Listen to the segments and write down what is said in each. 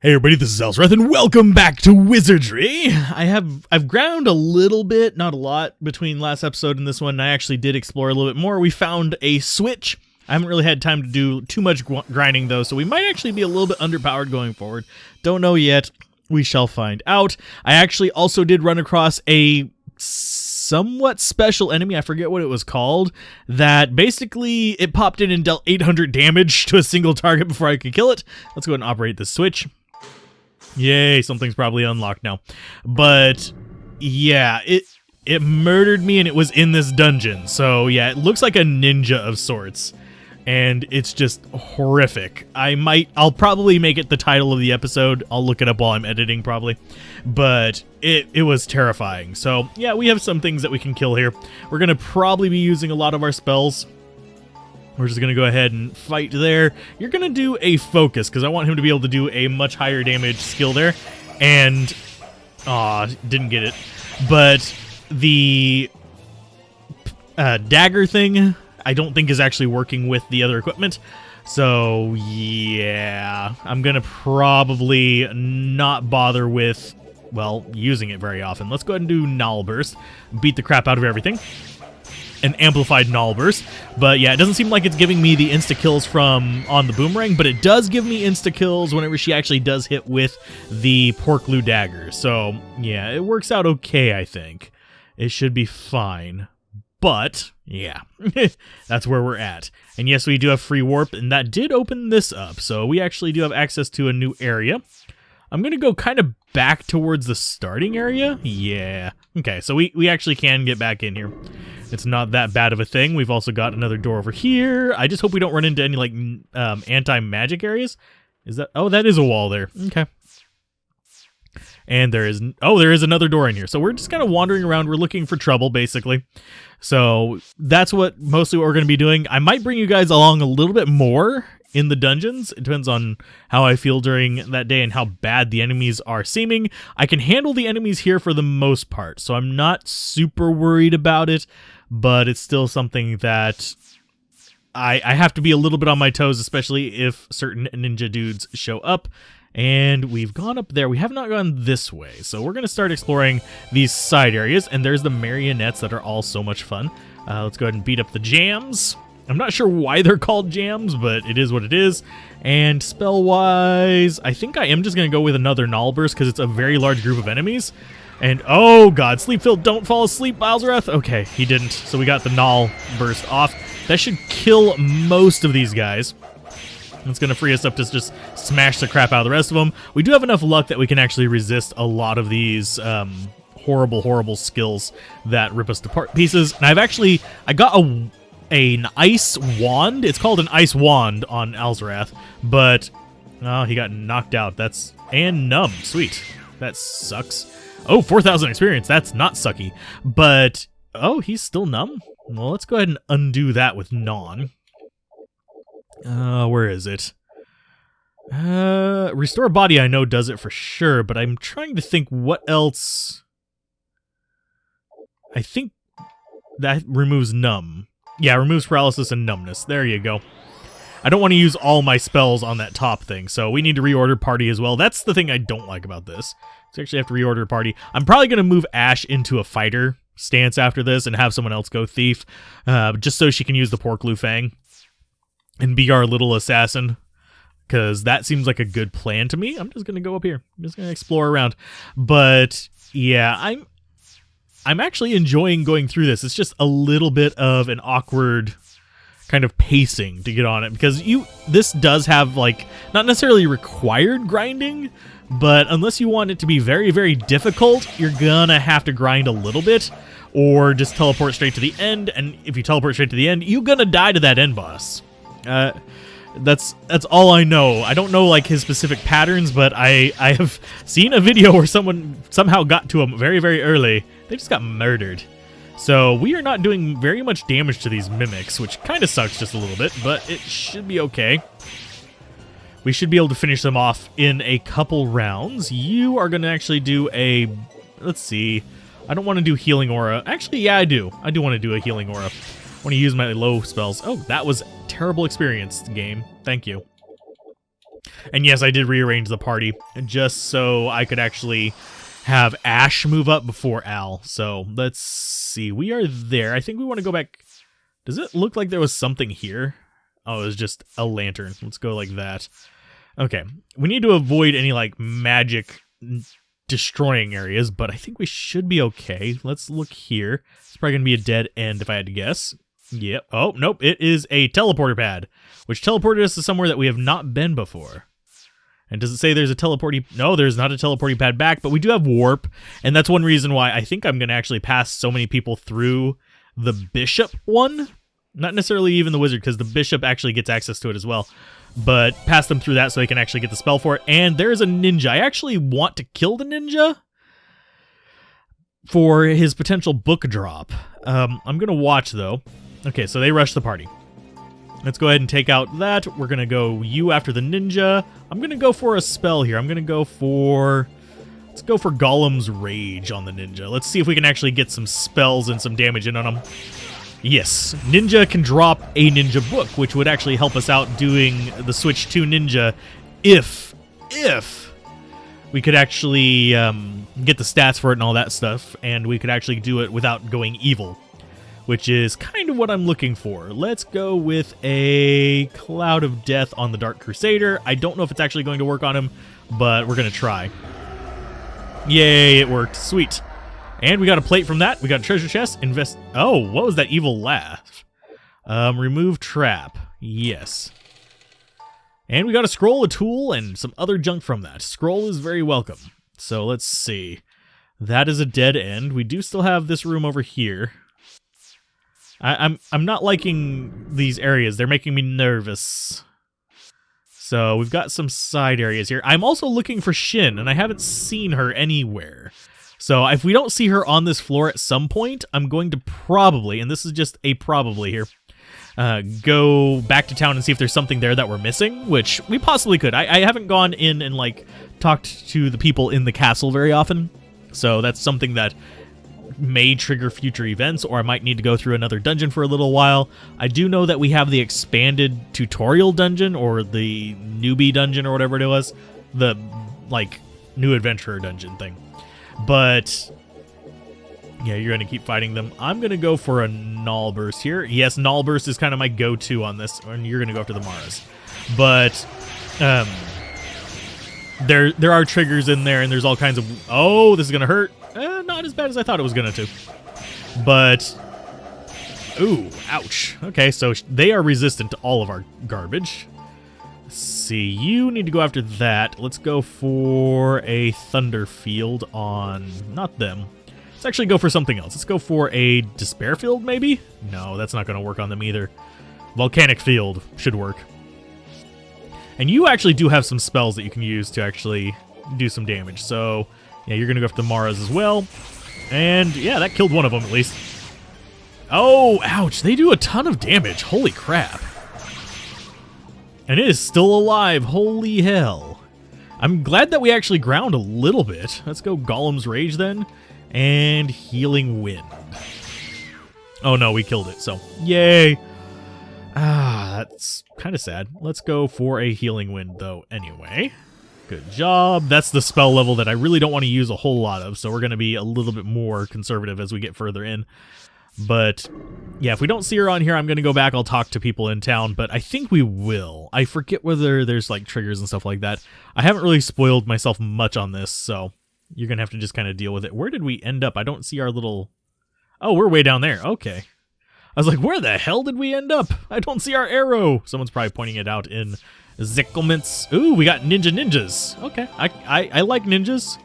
Hey everybody, this is Alzorath, and welcome back to Wizardry. I've ground a little bit, not a lot, between last episode and this one. I actually did explore a little bit more. We found a switch. I haven't really had time to do too much grinding though, so we might actually be a little bit underpowered going forward. Don't know yet. We shall find out. I actually also did run across a somewhat special enemy, I forget what it was called, that basically it popped in and dealt 800 damage to a single target before I could kill it. Let's go ahead and operate this switch. Yay, something's probably unlocked now. But yeah, it murdered me and it was in this dungeon. So yeah, it looks like a ninja of sorts. And it's just horrific. I'll probably make it the title of the episode. I'll look it up while I'm editing probably. But it was terrifying. So yeah, we have some things that we can kill here. We're gonna probably be using a lot of our spells. We're just going to go ahead and fight there. You're going to do a focus, because I want him to be able to do a much higher damage skill there. And, didn't get it. But the dagger thing, I don't think is actually working with the other equipment. So, yeah, I'm going to probably not bother with, well, using it very often. Let's go ahead and do Null Burst. Beat the crap out of everything. An amplified Null Burst, but yeah, it doesn't seem like it's giving me the insta-kills from on the boomerang, but it does give me insta-kills whenever she actually does hit with the Porkloo dagger. So yeah, it works out okay, I think. It should be fine, but yeah, that's where we're at. And yes, we do have free warp, and that did open this up, so we actually do have access to a new area. I'm going to go kind of back towards the starting area. Yeah. Okay, so we actually can get back in here. It's not that bad of a thing. We've also got another door over here. I just hope we don't run into any, like, anti-magic areas. Is that... Oh, that is a wall there. Okay. And there is... Oh, there is another door in here. So we're just kind of wandering around. We're looking for trouble, basically. So that's mostly what we're going to be doing. I might bring you guys along a little bit more in the dungeons. It depends on how I feel during that day and how bad the enemies are seeming. I can handle the enemies here for the most part, so I'm not super worried about it, but it's still something that I have to be a little bit on my toes, especially if certain ninja dudes show up. And we've gone up there. We have not gone this way, so we're going to start exploring these side areas, and there's the marionettes that are all so much fun. Let's go ahead and beat up the jams. I'm not sure why they're called jams, but it is what it is. And spell-wise, I think I am just going to go with another Null Burst because it's a very large group of enemies. And, oh god, Sleepfield, don't fall asleep, Alzorath. Okay, he didn't, so we got the Null Burst off. That should kill most of these guys. It's going to free us up to just smash the crap out of the rest of them. We do have enough luck that we can actually resist a lot of these horrible skills that rip us to pieces. And I got an ice wand. It's called an ice wand on Alzorath, but oh, he got knocked out. And numb. Sweet. That sucks. Oh, 4,000 experience. That's not sucky. But oh, he's still numb. Well, let's go ahead and undo that with non. Where is it? Restore body I know does it for sure, but I'm trying to think what else. I think that removes numb. Yeah, removes paralysis and numbness. There you go. I don't want to use all my spells on that top thing, so we need to reorder party as well. That's the thing I don't like about this. So actually have to reorder party. I'm probably going to move Ash into a fighter stance after this and have someone else go thief, just so she can use the Porkloo Fang and be our little assassin, because that seems like a good plan to me. I'm just going to go up here. I'm just going to explore around. But yeah, I'm actually enjoying going through this. It's just a little bit of an awkward kind of pacing to get on it, because this does have, like, not necessarily required grinding, but unless you want it to be very, very difficult, you're gonna have to grind a little bit, or just teleport straight to the end, and if you teleport straight to the end, you're gonna die to that end boss. That's all I know. I don't know, like, his specific patterns, but I have seen a video where someone somehow got to him very, very early. They just got murdered. So we are not doing very much damage to these mimics, which kind of sucks just a little bit, but it should be okay. We should be able to finish them off in a couple rounds. You are going to actually do a... Let's see. I don't want to do Healing Aura. Actually, yeah, I do. I do want to do a Healing Aura. I want to use my low spells. Oh, that was terrible experience, game. Thank you. And yes, I did rearrange the party just so I could actually have Ash move up before Al. So let's see. We are there. I think we want to go back. Does it look like there was something here? Oh, it was just a lantern. Let's go like that. Okay. We need to avoid any like magic destroying areas, but I think we should be okay. Let's look here. It's probably going to be a dead end if I had to guess. Yep. Oh, nope. It is a teleporter pad, which teleported us to somewhere that we have not been before. And does it say there's a teleporting? No, there's not a teleporting pad back, but we do have warp, and that's one reason why I think I'm going to actually pass so many people through the bishop one. Not necessarily even the wizard, because the bishop actually gets access to it as well. But pass them through that so they can actually get the spell for it. And there's a ninja. I actually want to kill the ninja for his potential book drop. I'm going to watch, though. Okay, so they rush the party. Let's go ahead and take out that. We're going to go you after the ninja. I'm going to go for a spell here. I'm going to go for... Let's go for Golem's Rage on the ninja. Let's see if we can actually get some spells and some damage in on him. Yes, ninja can drop a ninja book, which would actually help us out doing the switch to ninja if we could actually get the stats for it and all that stuff, and we could actually do it without going evil, which is kind of what I'm looking for. Let's go with a Cloud of Death on the Dark Crusader. I don't know if it's actually going to work on him, but we're going to try. Yay, it worked. Sweet. And we got a plate from that. We got a treasure chest. Invest. Oh, what was that evil laugh? Remove trap. Yes. And we got a scroll, a tool, and some other junk from that. Scroll is very welcome. So let's see. That is a dead end. We do still have this room over here. I'm not liking these areas. They're making me nervous. So we've got some side areas here. I'm also looking for Shin, and I haven't seen her anywhere. So if we don't see her on this floor at some point, I'm going to probably, and this is just a probably here, go back to town and see if there's something there that we're missing, which we possibly could. I haven't gone in and like talked to the people in the castle very often, so that's something that may trigger future events, or I might need to go through another dungeon for a little while. I do know that we have the expanded tutorial dungeon, or the newbie dungeon, or whatever it was, the like new adventurer dungeon thing. But yeah, you're going to keep fighting them. I'm going to go for a Null Burst here. Yes, Null Burst is kind of my go-to on this, and you're going to go after the Maras. But there are triggers in there, and there's all kinds of... Oh, this is going to hurt. Not as bad as I thought it was going to. But... Ooh, ouch. Okay, so they are resistant to all of our garbage. Let's see, you need to go after that. Let's go for a Thunder Field on... Not them. Let's actually go for something else. Let's go for a Despair Field, maybe? No, that's not going to work on them either. Volcanic Field should work. And you actually do have some spells that you can use to actually do some damage. So, yeah, you're going to go after Maras as well. And, yeah, that killed one of them at least. Oh, ouch. They do a ton of damage. Holy crap. And it is still alive. Holy hell. I'm glad that we actually ground a little bit. Let's go Golem's Rage then. And Healing Wind. Oh no, we killed it, so yay. That's kind of sad. Let's go for a Healing Wind though anyway. Good job. That's the spell level that I really don't want to use a whole lot of, so we're going to be a little bit more conservative as we get further in. But, yeah, if we don't see her on here, I'm going to go back. I'll talk to people in town, but I think we will. I forget whether there's, like, triggers and stuff like that. I haven't really spoiled myself much on this, so you're going to have to just kind of deal with it. Where did we end up? I don't see our little... Oh, we're way down there. Okay. I was like, where the hell did we end up? I don't see our arrow. Someone's probably pointing it out in Zickelments. Ooh, we got ninjas. Okay, I like ninjas.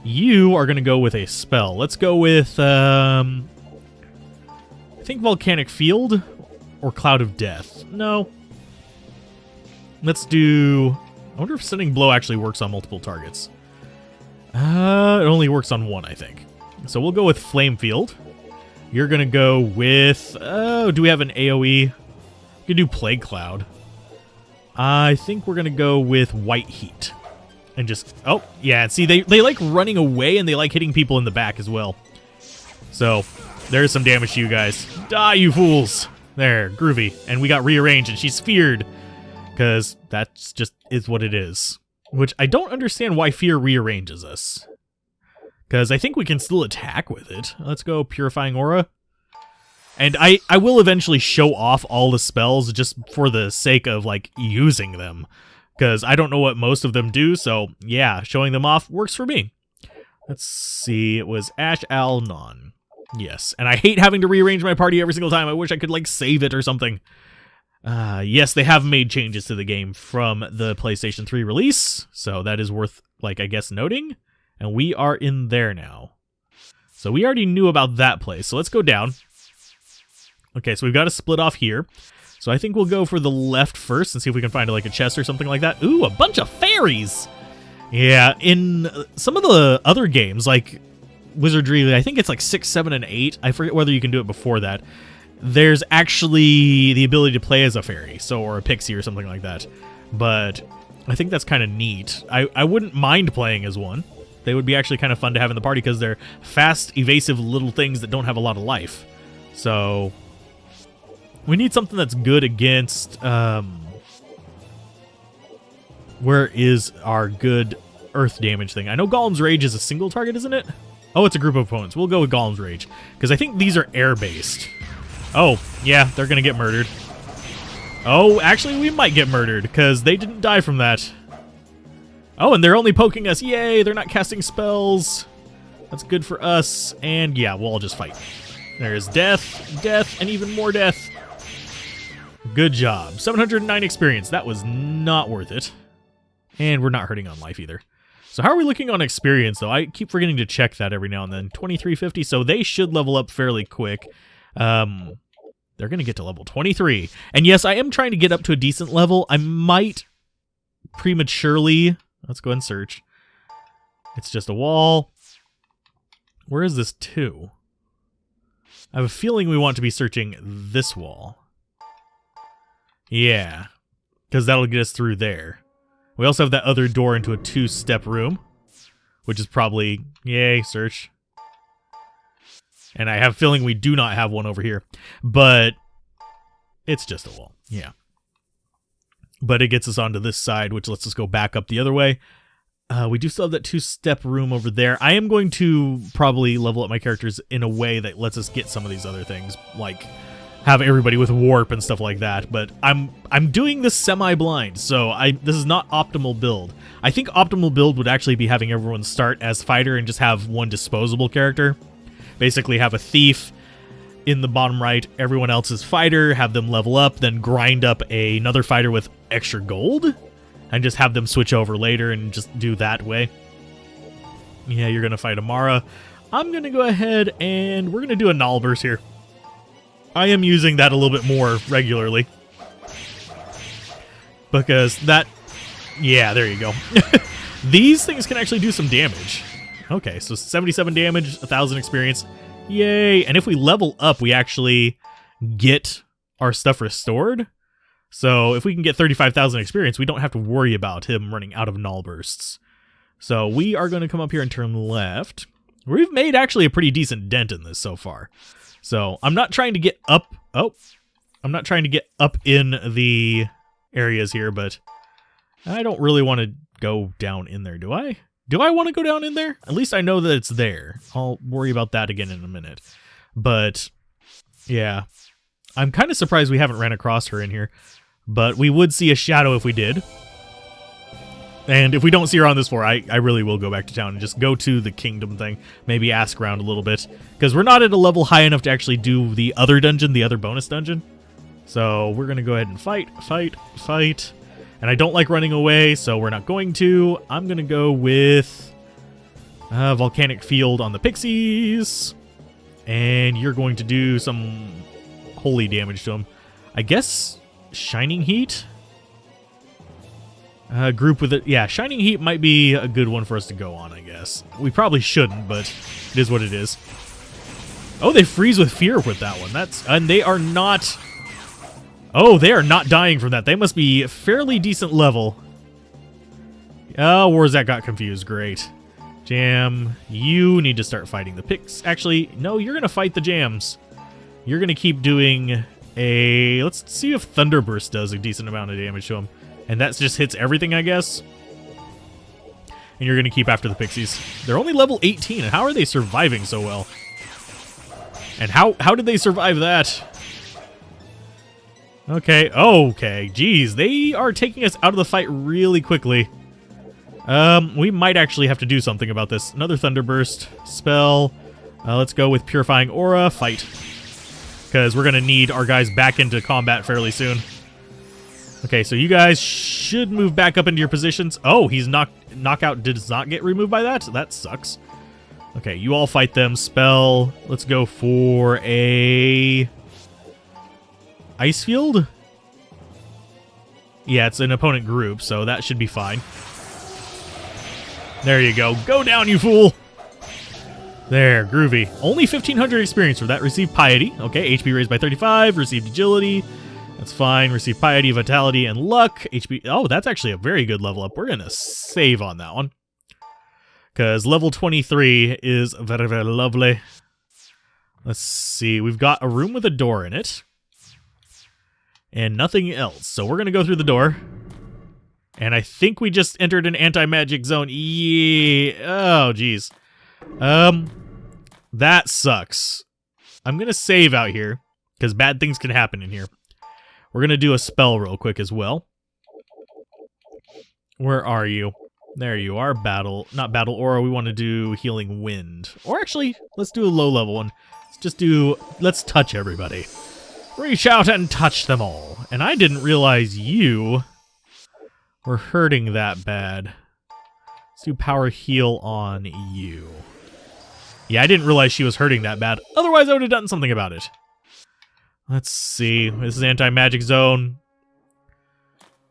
You are going to go with a spell. Let's go with... I think Volcanic Field or Cloud of Death. No. Let's do... I wonder if Stunning Blow actually works on multiple targets. It only works on one, I think. So we'll go with Flame Field. You're going to go with... Oh, do we have an AoE? We could do Plague Cloud. I think we're going to go with White Heat. And just... Oh, yeah. See, they like running away and they like hitting people in the back as well. So... There's some damage to you guys. Die, you fools. There, groovy. And we got rearranged, and she's feared. because that's just is what it is. Which I don't understand why fear rearranges us. Because I think we can still attack with it. Let's go Purifying Aura. And I will eventually show off all the spells just for the sake of, like, using them. Because I don't know what most of them do, so yeah, showing them off works for me. Let's see, it was Ash Al Non. Yes, and I hate having to rearrange my party every single time. I wish I could, like, save it or something. Yes, they have made changes to the game from the PlayStation 3 release, so that is worth, like, I guess noting. And we are in there now. So we already knew about that place, so let's go down. Okay, so we've got to split off here. So I think we'll go for the left first and see if we can find, like, a chest or something like that. Ooh, a bunch of fairies! Yeah, in some of the other games, like Wizardry, I think it's like 6, 7, and 8. I forget whether you can do it before that. There's actually the ability to play as a fairy, or a pixie or something like that. But I think that's kind of neat. I wouldn't mind playing as one. They would be actually kind of fun to have in the party because they're fast, evasive little things that don't have a lot of life. So we need something that's good against... where is our good earth damage thing? I know Golem's Rage is a single target, isn't it? Oh, it's a group of opponents. We'll go with Golem's Rage. Because I think these are air-based. Oh, yeah, they're going to get murdered. Oh, actually, we might get murdered, because they didn't die from that. Oh, and they're only poking us. Yay, they're not casting spells. That's good for us. And yeah, we'll all just fight. There's death, death, and even more death. Good job. 709 experience. That was not worth it. And we're not hurting on life either. So how are we looking on experience, though? I keep forgetting to check that every now and then. 2350, so they should level up fairly quick. They're going to get to level 23. And yes, I am trying to get up to a decent level. I might prematurely... Let's go ahead and search. It's just a wall. Where is this to? I have a feeling we want to be searching this wall. Yeah, because that'll get us through there. We also have that other door into a 2-step room, which is probably, yay, search. And I have a feeling we do not have one over here, but it's just a wall, yeah. But it gets us onto this side, which lets us go back up the other way. We do still have that 2-step room over there. I am going to probably level up my characters in a way that lets us get some of these other things, like have everybody with warp and stuff like that. But I'm doing this semi-blind, so this is not optimal build. I think optimal build would actually be having everyone start as fighter and just have one disposable character. Basically have a thief in the bottom right, everyone else is fighter, have them level up, then grind up another fighter with extra gold, and just have them switch over later and just do that way. Yeah, you're going to fight Amara. I'm going to go ahead and we're going to do a Nullburst here. I am using that a little bit more regularly. Because that... Yeah, there you go. These things can actually do some damage. Okay, so 77 damage, 1,000 experience. Yay! And if we level up, we actually get our stuff restored. So if we can get 35,000 experience, we don't have to worry about him running out of null bursts. So we are going to come up here and turn left. We've made actually a pretty decent dent in this so far. So I'm not trying to get up. Oh, I'm not trying to get up in the areas here, but I don't really want to go down in there, do I? Do I want to go down in there? At least I know that it's there. I'll worry about that again in a minute. But, yeah. I'm kind of surprised we haven't ran across her in here. But we would see a shadow if we did. And if we don't see her on this floor, I really will go back to town and just go to the kingdom thing. Maybe ask around a little bit. Because we're not at a level high enough to actually do the other dungeon, the other bonus dungeon. So we're going to go ahead and fight. And I don't like running away, so we're not going to. I'm going to go with Volcanic Field on the Pixies. And you're going to do some holy damage to them. I guess Shining Heat? Group with it. Yeah, Shining Heat might be a good one for us to go on, I guess. We probably shouldn't, but it is what it is. Oh, they freeze with fear with that one. And they are not... Oh, they are not dying from that. They must be a fairly decent level. Oh, Warzak got confused. Great. Jam, you need to start fighting the Pix. Actually, no, you're going to fight the Jams. You're going to keep doing a... Let's see if Thunderburst does a decent amount of damage to him. And that just hits everything, I guess. And you're going to keep after the pixies. They're only level 18, and how are they surviving so well? And how did they survive that? Okay, okay, geez, they are taking us out of the fight really quickly. We might actually have to do something about this. Another Thunderburst spell. Let's go with Purifying Aura, fight. Because we're going to need our guys back into combat fairly soon. Okay, so you guys should move back up into your positions. Oh, he's knockout does not get removed by that? That sucks. Okay, you all fight them. Spell. Let's go for a Ice Field? Yeah, it's an opponent group, so that should be fine. There you go. Go down, you fool! There, groovy. Only 1,500 experience for that. Received Piety. Okay, HP raised by 35. Received Agility. That's fine. Received Piety, Vitality, and Luck. HP. Oh, that's actually a very good level up. We're going to save on that one. Because level 23 is very, very lovely. Let's see. We've got a room with a door in it. And nothing else. So we're going to go through the door. And I think we just entered an anti-magic zone. Yeah. Oh, geez. That sucks. I'm going to save out here. Because bad things can happen in here. We're going to do a spell real quick as well. Where are you? There you are. Battle. Not Battle Aura. We want to do Healing Wind. Or actually, let's do a low level one. Let's touch everybody. Reach out and touch them all. And I didn't realize you were hurting that bad. Let's do Power Heal on you. Yeah, I didn't realize she was hurting that bad. Otherwise, I would have done something about it. Let's see. This is anti-magic zone.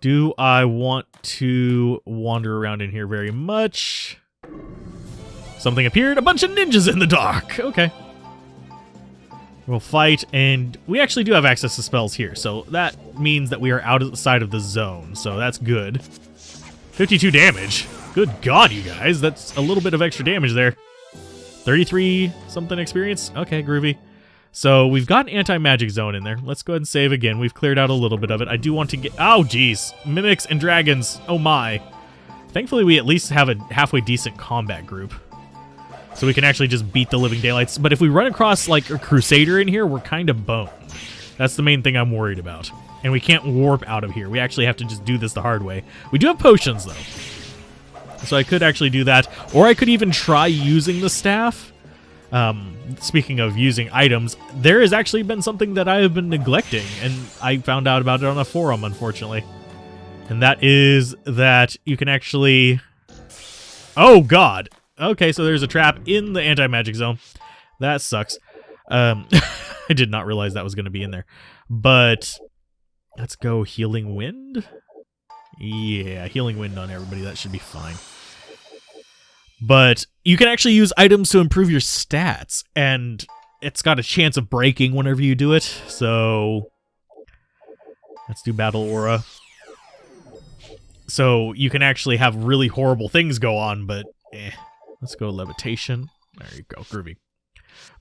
Do I want to wander around in here very much? Something appeared. A bunch of ninjas in the dark. Okay. We'll fight, and we actually do have access to spells here, so that means that we are outside of the zone, so that's good. 52 damage. Good God, you guys. That's a little bit of extra damage there. 33 something experience. Okay, groovy. So we've got an anti-magic zone in there. Let's go ahead and save again. We've cleared out a little bit of it. I do want to get... Oh, geez. Mimics and dragons. Oh, my. Thankfully, we at least have a halfway decent combat group. So we can actually just beat the living daylights. But if we run across, like, a crusader in here, we're kind of boned. That's the main thing I'm worried about. And we can't warp out of here. We actually have to just do this the hard way. We do have potions, though. So I could actually do that. Or I could even try using the staff. Speaking of using items, there has actually been something that I have been neglecting. And I found out about it on a forum, unfortunately. And that is that you can actually... Oh, God! Okay, so there's a trap in the anti-magic zone. That sucks. I did not realize that was going to be in there. But let's go Healing Wind. Yeah, Healing Wind on everybody. That should be fine. But you can actually use items to improve your stats. And it's got a chance of breaking whenever you do it. So let's do Battle Aura. So you can actually have really horrible things go on, but let's go Levitation. There you go, groovy.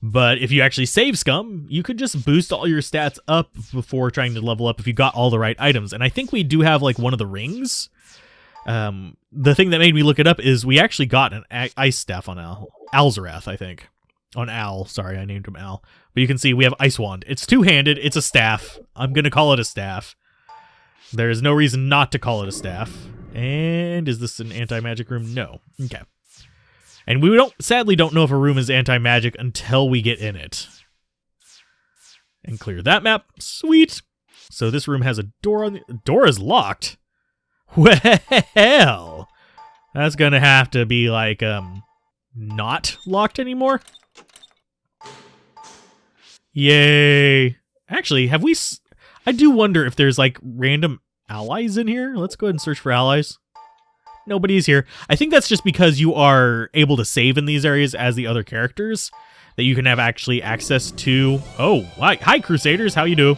But if you actually save Scum, you could just boost all your stats up before trying to level up if you got all the right items. And I think we do have like one of the rings. The thing that made me look it up is we actually got an ice staff on Alzorath, I think. On Al, sorry, I named him Al. But you can see we have Ice Wand. It's two-handed, it's a staff. I'm going to call it a staff. There is no reason not to call it a staff. And is this an anti-magic room? No. Okay. And we sadly don't know if a room is anti-magic until we get in it. And clear that map. Sweet. So this room has a door on the... Door is locked? Well, that's gonna have to be like, not locked anymore. Yay. Actually, have we... I do wonder if there's like random allies in here. Let's go ahead and search for allies. Nobody's here. I think that's just because you are able to save in these areas as the other characters, that you can have actually access to. Oh, hi Crusaders, how you do?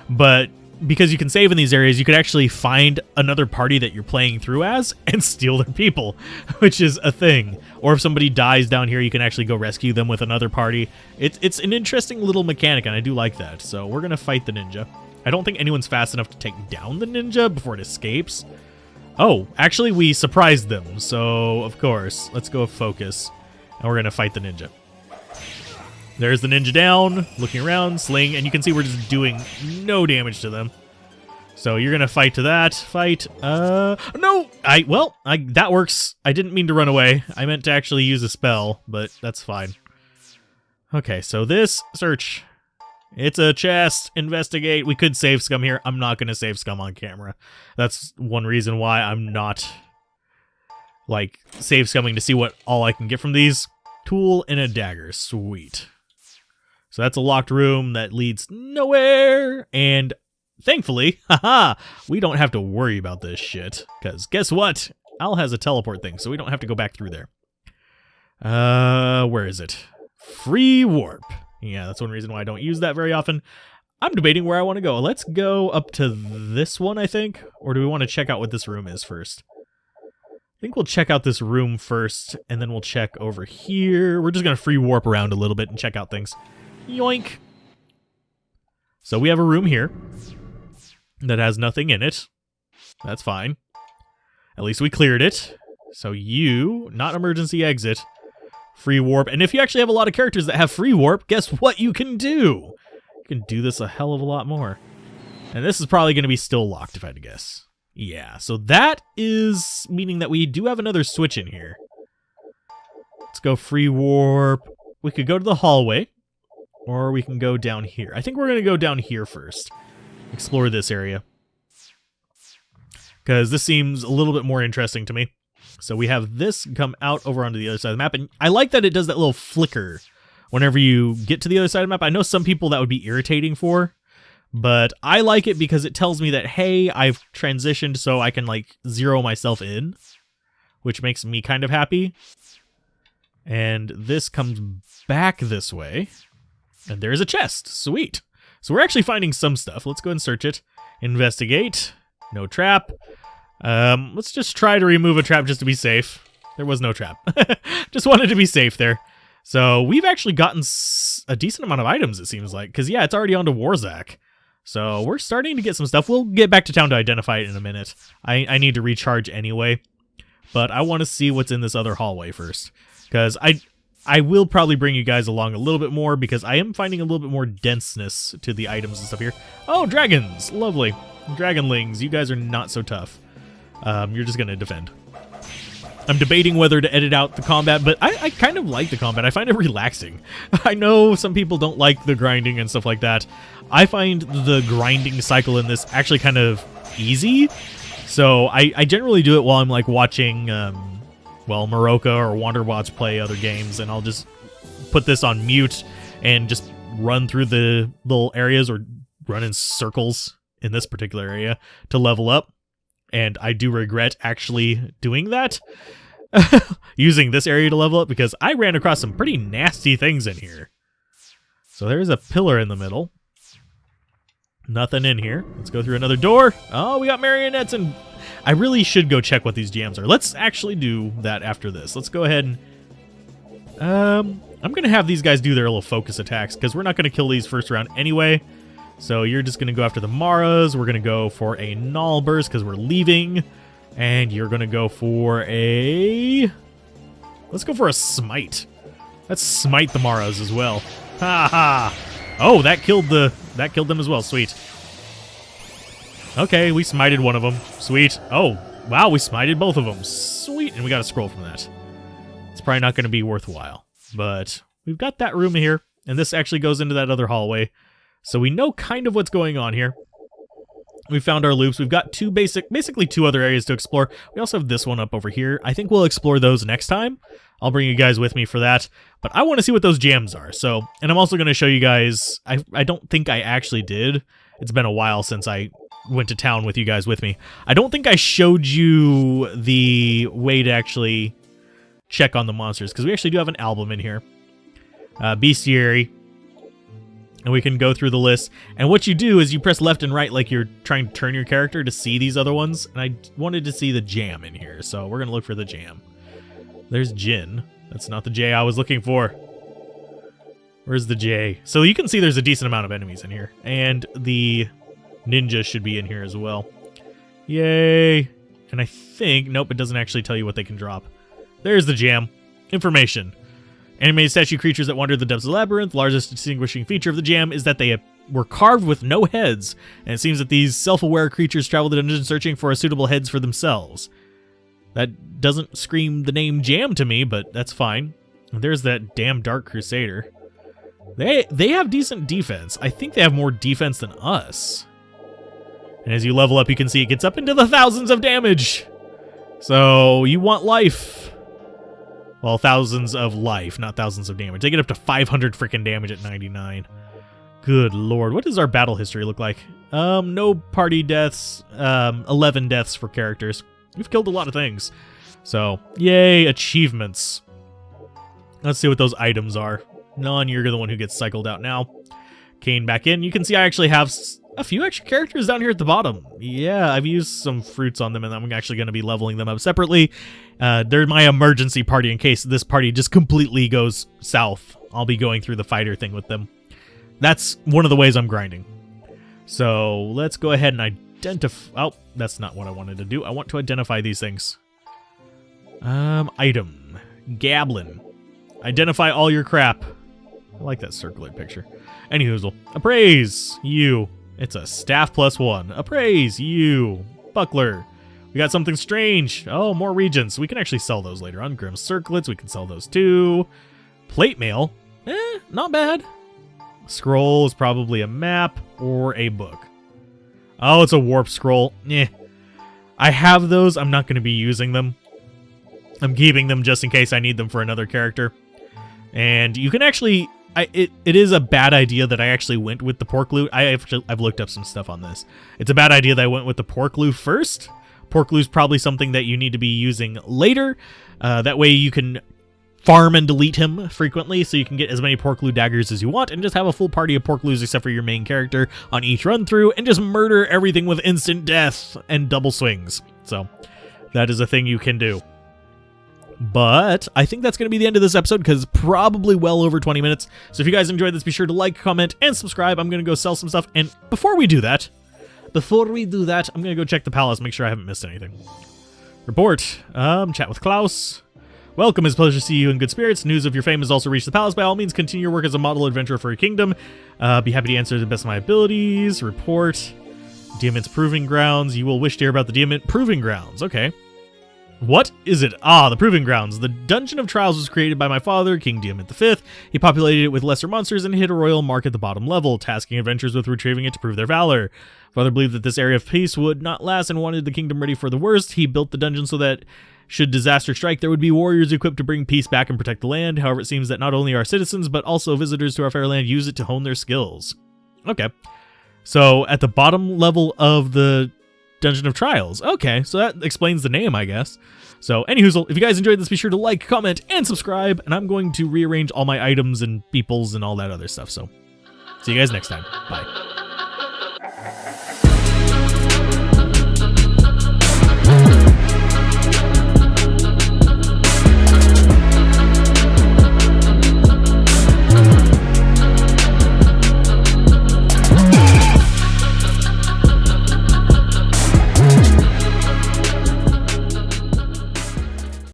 But because you can save in these areas, you can actually find another party that you're playing through as and steal their people, which is a thing. Or if somebody dies down here, you can actually go rescue them with another party. It's an interesting little mechanic, and I do like that. So we're gonna fight the ninja. I don't think anyone's fast enough to take down the ninja before it escapes. Oh, actually, we surprised them. So, of course, let's go focus. And we're going to fight the ninja. There's the ninja down, looking around, sling, and you can see we're just doing no damage to them. So you're going to fight to that. Fight. No! That works. I didn't mean to run away. I meant to actually use a spell, but that's fine. Okay, so this, search. It's a chest. Investigate. We could save scum here. I'm not going to save scum on camera. That's one reason why I'm not, like, save scumming to see what all I can get from these. Tool and a dagger. Sweet. So that's a locked room that leads nowhere. And thankfully, haha, we don't have to worry about this shit. Because guess what? Al has a teleport thing, so we don't have to go back through there. Where is it? Free warp. Yeah, that's one reason why I don't use that very often. I'm debating where I want to go. Let's go up to this one, I think. Or do we want to check out what this room is first? I think we'll check out this room first, and then we'll check over here. We're just going to free warp around a little bit and check out things. Yoink! So we have a room here that has nothing in it. That's fine. At least we cleared it. So you, not emergency exit. Free warp. And if you actually have a lot of characters that have free warp, guess what you can do? You can do this a hell of a lot more. And this is probably going to be still locked, if I had to guess. Yeah, so that is meaning that we do have another switch in here. Let's go free warp. We could go to the hallway, or we can go down here. I think we're going to go down here first. Explore this area. Because this seems a little bit more interesting to me. So we have this come out over onto the other side of the map, and I like that it does that little flicker whenever you get to the other side of the map. I know some people that would be irritating for, but I like it because it tells me that, hey, I've transitioned so I can, like, zero myself in, which makes me kind of happy. And this comes back this way, and there's a chest. Sweet. So we're actually finding some stuff. Let's go and search it. Investigate. No trap. Let's just try to remove a trap just to be safe. There was no trap. Just wanted to be safe there. So we've actually gotten a decent amount of items, it seems like. Because, yeah, it's already on to Warzak. So we're starting to get some stuff. We'll get back to town to identify it in a minute. I need to recharge anyway. But I want to see what's in this other hallway first. Because I will probably bring you guys along a little bit more, because I am finding a little bit more denseness to the items and stuff here. Oh, dragons! Lovely. Dragonlings, you guys are not so tough. You're just going to defend. I'm debating whether to edit out the combat, but I kind of like the combat. I find it relaxing. I know some people don't like the grinding and stuff like that. I find the grinding cycle in this actually kind of easy. So I generally do it while I'm like watching, well, Maroka or Wanderbots play other games, and I'll just put this on mute and just run through the little areas, or run in circles in this particular area to level up. And I do regret actually doing that, using this area to level up, because I ran across some pretty nasty things in here. So there's a pillar in the middle. Nothing in here. Let's go through another door. Oh, we got marionettes, and I really should go check what these jams are. Let's actually do that after this. Let's go ahead and... I'm going to have these guys do their little focus attacks, because we're not going to kill these first round anyway. So you're just going to go after the Maras. We're going to go for a Null Burst because we're leaving. And you're going to go for a... Let's go for a Smite. Let's smite the Maras as well. Ha ha! Oh, that killed them as well. Sweet. Okay, we smited one of them. Sweet. Oh, wow, we smited both of them. Sweet. And we got a scroll from that. It's probably not going to be worthwhile. But we've got that room here. And this actually goes into that other hallway. So we know kind of what's going on here. We found our loops. We've got basically two other areas to explore. We also have this one up over here. I think we'll explore those next time. I'll bring you guys with me for that. But I want to see what those jams are. So, and I'm also going to show you guys, I don't think I actually did. It's been a while since I went to town with you guys with me. I don't think I showed you the way to actually check on the monsters, because we actually do have an album in here. Bestiary. And we can go through the list. And what you do is you press left and right like you're trying to turn your character to see these other ones. And I wanted to see the jam in here, so we're going to look for the jam. There's Jin. That's not the J I was looking for. Where's the J? So you can see there's a decent amount of enemies in here. And the Ninja should be in here as well. Yay. And I think, nope, it doesn't actually tell you what they can drop. There's the jam. Information. Animated statue creatures that wander the depths of the labyrinth. Largest distinguishing feature of the jam is that they were carved with no heads, and it seems that these self-aware creatures travel the dungeon searching for suitable heads for themselves. That doesn't scream the name jam to me, but that's fine. And there's that damn Dark Crusader. They have decent defense. I think they have more defense than us. And as you level up, you can see it gets up into the thousands of damage. So you want life. Well, thousands of life, not thousands of damage. They get up to 500 freaking damage at 99. Good lord. What does our battle history look like? No party deaths. 11 deaths for characters. We've killed a lot of things. So, yay, achievements. Let's see what those items are. None, you're the one who gets cycled out now. Kane back in. You can see I actually have a few extra characters down here at the bottom. Yeah, I've used some fruits on them, and I'm actually going to be leveling them up separately. They're my emergency party in case this party just completely goes south. I'll be going through the fighter thing with them. That's one of the ways I'm grinding. So let's go ahead and identify... Oh, that's not what I wanted to do. I want to identify these things. Item. Gablin. Identify all your crap. I like that circular picture. Anyhoozle. Appraise. You. It's a staff +1. Appraise. You. Buckler. We got something strange. Oh, more regents. We can actually sell those later on. Grim circlets. We can sell those too. Plate mail. Not bad. Scroll is probably a map or a book. Oh, it's a warp scroll. I have those. I'm not going to be using them. I'm keeping them just in case I need them for another character. And you can actually... It is a bad idea that I actually went with the pork loot. I've looked up some stuff on this. It's a bad idea that I went with the pork loot first. Pork loot is probably something that you need to be using later. That way you can farm and delete him frequently, so you can get as many pork loot daggers as you want and just have a full party of pork loos except for your main character on each run through and just murder everything with instant death and double swings. So that is a thing you can do. But I think that's going to be the end of this episode because it's probably well over 20 minutes. So if you guys enjoyed this, be sure to like, comment, and subscribe. I'm going to go sell some stuff. And before we do that, I'm going to go check the palace, make sure I haven't missed anything. Report. Chat with Klaus. Welcome, it's a pleasure to see you in good spirits. News of your fame has also reached the palace. By all means, continue your work as a model adventurer for your kingdom. Be happy to answer to the best of my abilities. Report. Diamant's Proving Grounds. You will wish to hear about the Diamant Proving Grounds. Okay. What is it? Ah, the Proving Grounds. The Dungeon of Trials was created by my father, King Diamant V. He populated it with lesser monsters and hid a royal mark at the bottom level, tasking adventurers with retrieving it to prove their valor. Father believed that this area of peace would not last and wanted the kingdom ready for the worst. He built the dungeon so that, should disaster strike, there would be warriors equipped to bring peace back and protect the land. However, it seems that not only our citizens, but also visitors to our fair land use it to hone their skills. Okay. So, at the bottom level of the Dungeon of Trials. Okay, so that explains the name, I guess. So, anyhoozle, if you guys enjoyed this, be sure to like, comment, and subscribe, and I'm going to rearrange all my items and peoples and all that other stuff, so see you guys next time. Bye.